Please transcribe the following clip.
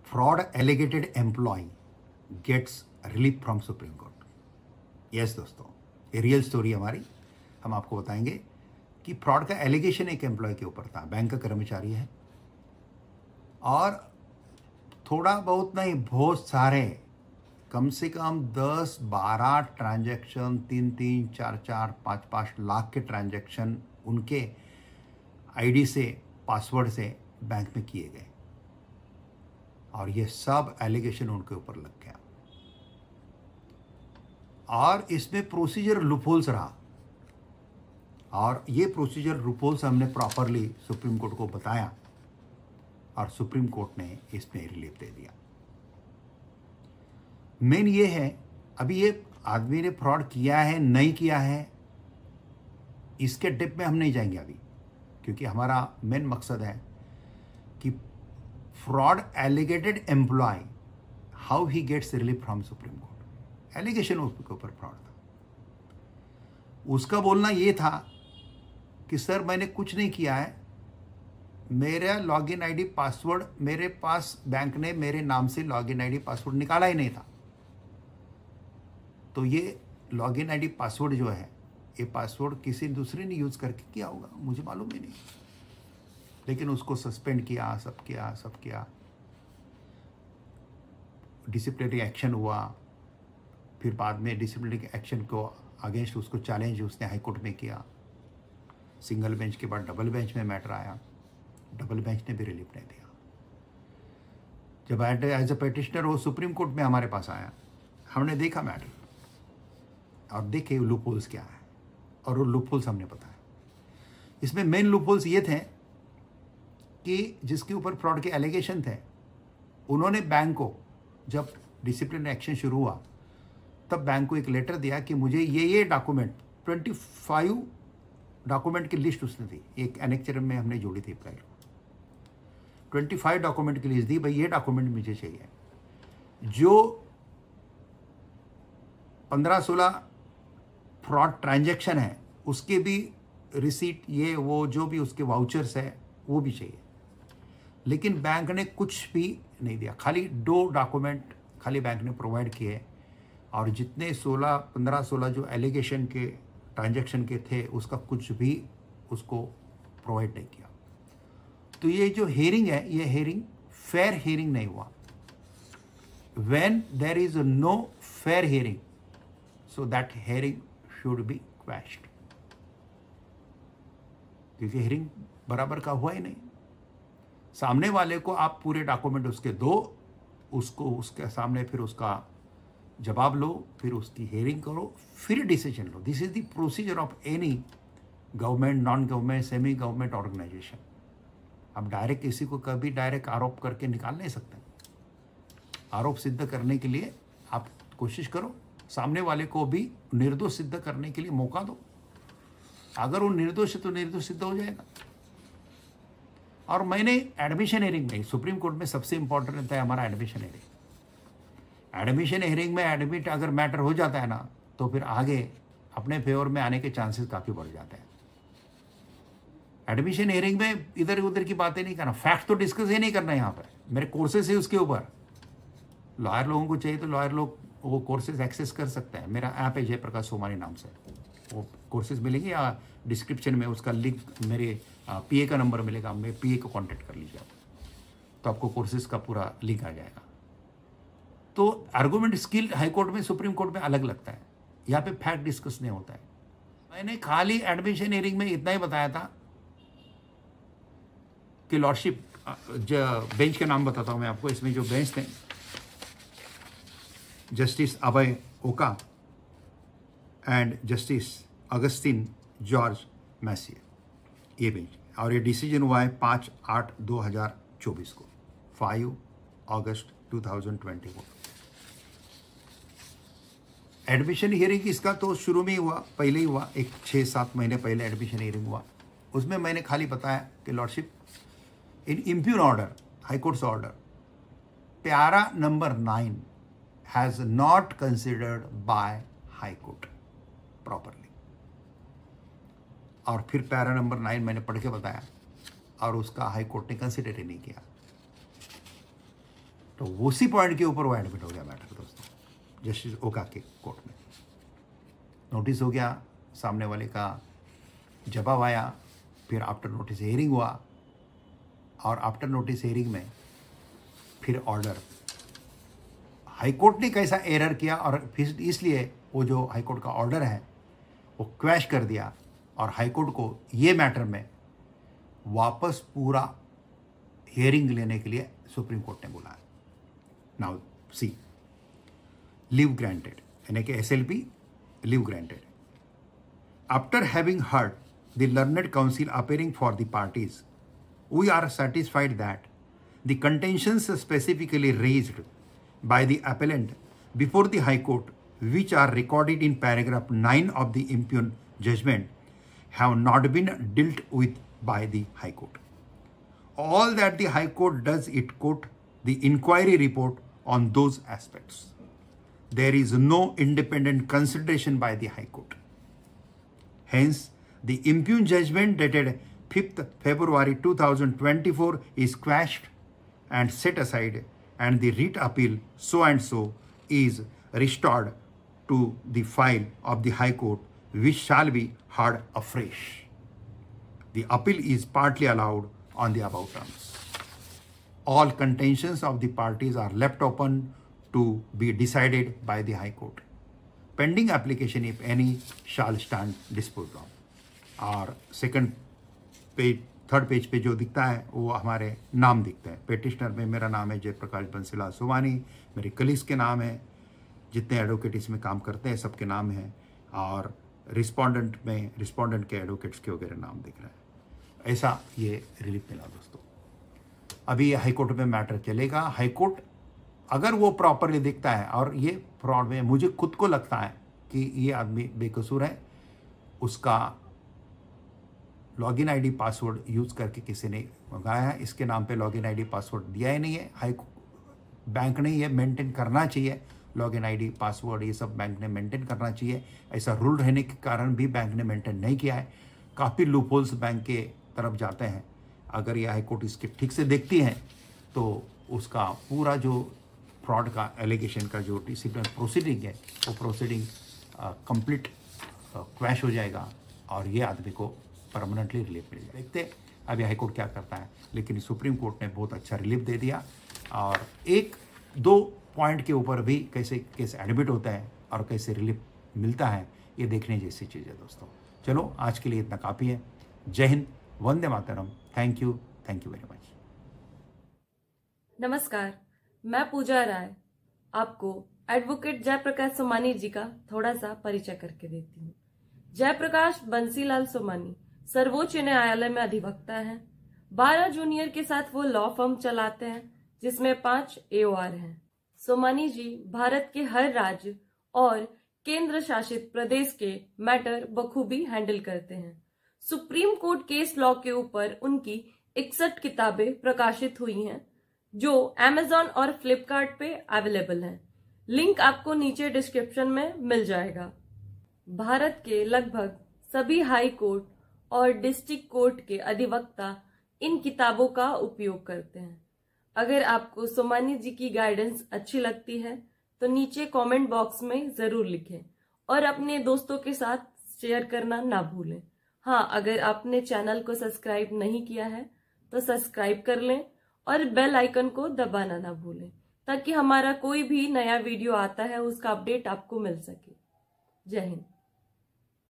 fraud alleged employee gets relief from supreme court. Yes दोस्तों, ये real story हमारी, हम आपको बताएंगे कि फ्रॉड का एलिगेशन एक एम्प्लॉय के ऊपर था। बैंक का कर्मचारी है और थोड़ा बहुत नहीं, बहुत सारे, कम से कम 10-12 ट्रांजैक्शन, 3-3, 4-4, 5-5 लाख के ट्रांजैक्शन उनके आईडी से, पासवर्ड से बैंक में किए गए और ये सब एलिगेशन उनके ऊपर लग गया। और इसमें प्रोसीजर लूपहोल्स रहा और ये प्रोसीजर लूपहोल्स हमने प्रॉपरली सुप्रीम कोर्ट को बताया और सुप्रीम कोर्ट ने इसमें रिलीफ दे दिया। मेन ये है, अभी ये आदमी ने फ्रॉड किया है नहीं किया है इसके डिप में हम नहीं जाएंगे अभी, क्योंकि हमारा मेन मकसद है कि fraud alleged employ how he gets relief from Supreme Court. Allegation उसके ऊपर फ्रॉड था, उसका बोलना ये था कि सर मैंने कुछ नहीं किया है, मेरा लॉगिन आईडी पासवर्ड मेरे पास, बैंक ने मेरे नाम से लॉगिन आईडी पासवर्ड निकाला ही नहीं था, तो ये लॉगिन आईडी पासवर्ड जो है, ये पासवर्ड किसी दूसरे ने यूज करके किया होगा, मुझे मालूम ही नहीं। लेकिन उसको सस्पेंड किया, सब किया, डिसिप्लिनरी एक्शन हुआ, फिर बाद में डिसिप्लिनरी एक्शन को अगेंस्ट उसको चैलेंज उसने हाई कोर्ट में किया। सिंगल बेंच के बाद डबल बेंच में मैटर आया, डबल बेंच ने भी रिलीफ नहीं दिया। जब एज अ पिटिशनर वो सुप्रीम कोर्ट में हमारे पास आया, हमने देखा मैटर और देखे लूपहोल्स क्या है और वो लूपहोल्स हमने बताया। इसमें मेन लूपहोल्स ये थे कि जिसके ऊपर फ्रॉड के एलिगेशन थे, उन्होंने बैंक को, जब डिसिप्लिन एक्शन शुरू हुआ तब बैंक को एक लेटर दिया कि मुझे ये डॉक्यूमेंट, 25 डॉक्यूमेंट की लिस्ट उसने दी, एक एनेक्चर में हमने जोड़ी थी पहले, 25 डॉक्यूमेंट की लिस्ट दी, भाई ये डॉक्यूमेंट मुझे चाहिए। जो 15-16 फ्रॉड ट्रांजैक्शन है उसके भी रिसीट, ये वो जो भी उसके वाउचर्स है वो भी चाहिए। लेकिन बैंक ने कुछ भी नहीं दिया, खाली 2 डॉक्यूमेंट खाली बैंक ने प्रोवाइड किए और जितने 15-16 जो एलिगेशन के ट्रांजैक्शन के थे उसका कुछ भी उसको प्रोवाइड नहीं किया। तो ये जो हियरिंग है, ये हियरिंग फेयर हियरिंग नहीं हुआ। When there is no fair hearing, so that hearing should be quashed, क्योंकि हियरिंग बराबर का हुआ ही नहीं। सामने वाले को आप पूरे डॉक्यूमेंट उसके दो, उसको उसके सामने फिर उसका जवाब लो, फिर उसकी हियरिंग करो, फिर डिसीजन लो। This is the procedure of any government, non government, semi government organisation. आप डायरेक्ट किसी को कभी डायरेक्ट आरोप करके निकाल नहीं सकते। आरोप सिद्ध करने के लिए आप कोशिश करो, सामने वाले को भी निर्दोष सिद्ध करने के लिए मौका दो। अगर वो निर्दोष है तो निर्दोष सिद्ध हो जाएगा। और मैंने एडमिशन हियरिंग में, सुप्रीम कोर्ट में सबसे इंपॉर्टेंट रहता है हमारा एडमिशन हियरिंग। एडमिशन हियरिंग में एडमिट अगर मैटर हो जाता है ना, तो फिर आगे अपने फेवर में आने के चांसेस काफ़ी बढ़ जाते हैं। एडमिशन हियरिंग में इधर उधर की बातें नहीं करना, फैक्ट तो डिस्कस ही नहीं करना। यहाँ पर मेरे कोर्सेज है उसके ऊपर, लॉयर लोगों को चाहिए तो लॉयर लोग वो कोर्सेज एक्सेस कर सकते हैं। मेरा ऐप है जयप्रकाश सोमानी नाम से, वो कोर्सेज मिलेंगे या डिस्क्रिप्शन में उसका लिंक, मेरे पीए का नंबर मिलेगा, मैं पीए को कांटेक्ट कर लीजिए तो आपको कोर्सेज का पूरा लिंक आ जाएगा। तो आर्गूमेंट स्किल हाई कोर्ट में, सुप्रीम कोर्ट में अलग लगता है, यहाँ पे फैक्ट डिस्कस नहीं होता है। मैंने खाली एडमिशन हियरिंग में इतना ही बताया था कि लॉर्डशिप, बेंच के नाम बताता हूँ मैं आपको, इसमें जो बेंच थे, जस्टिस अभय ओका and justice Augustine George messier, ये बेंच। और ये डिसीजन हुआ है 5/8/2024 को, 5 अगस्त 2024। एडमिशन हियरिंग इसका तो शुरू में ही हुआ, पहले ही हुआ, एक 6-7 महीने पहले एडमिशन हियरिंग हुआ। उसमें मैंने खाली बताया कि lordship, in impugned order, high court's order, para number 9 has not considered by high court properly. और फिर पैरा नंबर 9 मैंने पढ़ के बताया और उसका हाई कोर्ट ने कंसिडर ही नहीं किया। तो उसी पॉइंट के ऊपर वो एडमिट हो गया मैटर दोस्तों, जस्टिस ओका के कोर्ट में। नोटिस हो गया, सामने वाले का जवाब आया, फिर आफ्टर नोटिस हियरिंग हुआ, और आफ्टर नोटिस हियरिंग में फिर ऑर्डर। हाईकोर्ट ने कैसा एरर किया और फिर इसलिए वो जो हाईकोर्ट का ऑर्डर है वो क्वैश कर दिया, और हाईकोर्ट को ये मैटर में वापस पूरा हियरिंग लेने के लिए सुप्रीम कोर्ट ने बुलाया। नाउ सी, लीव ग्रांटेड, यानी कि SLP leave granted. After having heard the learned council appearing for the parties, we are satisfied that the contentions specifically raised by the appellant before the High Court, which are recorded in paragraph 9 of the impugned judgment, have not been dealt with by the High Court. All that the High Court does, it quote the inquiry report on those aspects. There is no independent consideration by the High Court. Hence, the impugned judgment dated 5th February 2024 is quashed and set aside, and the writ appeal so and so is restored to the file of the High Court, which shall be heard afresh. The appeal is partly allowed on the above terms. All contentions of the parties are left open to be decided by the High Court. Pending application, if any, shall stand disposed of. और second page, third page पे जो दिखता है वो हमारे नाम दिखते हैं। पेटिशनर में मेरा नाम है जयप्रकाश बंसीलाल सोमानी, मेरे कलीग्स के नाम है, जितने एडवोकेट इसमें काम करते हैं सबके नाम हैं, और रिस्पोंडेंट में रिस्पोंडेंट के एडवोकेट्स के वगैरह नाम दिख रहा है। ऐसा ये रिलीफ मिला दोस्तों। अभी हाईकोर्ट में मैटर चलेगा। हाईकोर्ट अगर वो प्रॉपरली दिखता है, और ये फ्रॉड में मुझे खुद को लगता है कि ये आदमी बेकसूर है, उसका लॉगिन आईडी पासवर्ड यूज़ करके किसी ने मंगाया है, इसके नाम पे लॉगिन आईडी पासवर्ड दिया ही नहीं है। बैंक ने ये मेंटेन करना चाहिए, लॉगिन आईडी पासवर्ड ये सब बैंक ने मेंटेन करना चाहिए। ऐसा रूल रहने के कारण भी बैंक ने मेंटेन नहीं किया है। काफ़ी लूपहोल्स बैंक के तरफ जाते हैं। अगर ये हाईकोर्ट इसके ठीक से देखती है तो उसका पूरा जो फ्रॉड का एलिगेशन का जो डिसिप्लिन प्रोसीडिंग है वो प्रोसीडिंग कंप्लीट क्वैश हो जाएगा, और ये आदमी को परमानेंटली रिलीफ मिल जाए। देखते अभी हाईकोर्ट क्या करता है, लेकिन सुप्रीम कोर्ट ने बहुत अच्छा रिलीफ दे दिया, और एक दो पॉइंट के ऊपर भी कैसे केस एडमिट होता है और कैसे रिलीफ मिलता है, ये देखने जैसी चीज़ है दोस्तों। चलो आज के लिए इतना काफ़ी है। जय हिंद, वंदे मातरम। Thank you very much. नमस्कार, मैं पूजा राय आपको एडवोकेट जयप्रकाश सोमानी जी का थोड़ा सा परिचय करके देती हूँ। जयप्रकाश बंसीलाल सोमानी सर्वोच्च न्यायालय में अधिवक्ता हैं। 12 जूनियर के साथ वो लॉ फर्म चलाते हैं, जिसमें 5 AOR हैं। सोमानी जी भारत के हर राज्य और केंद्र शासित प्रदेश के मैटर बखूबी हैंडल करते हैं। सुप्रीम कोर्ट केस लॉ के ऊपर उनकी 61 किताबें प्रकाशित हुई हैं, जो Amazon और फ्लिपकार्ट पे अवेलेबल हैं। लिंक आपको नीचे डिस्क्रिप्शन में मिल जाएगा। भारत के लगभग सभी हाई कोर्ट और डिस्ट्रिक्ट कोर्ट के अधिवक्ता इन किताबों का उपयोग करते हैं। अगर आपको सोमानी जी की गाइडेंस अच्छी लगती है तो नीचे कमेंट बॉक्स में जरूर लिखें, और अपने दोस्तों के साथ शेयर करना ना भूलें। हाँ, अगर आपने चैनल को सब्सक्राइब नहीं किया है तो सब्सक्राइब कर लें, और बेल आइकन को दबाना ना भूलें, ताकि हमारा कोई भी नया वीडियो आता है उसका अपडेट आपको मिल सके। जय हिंद।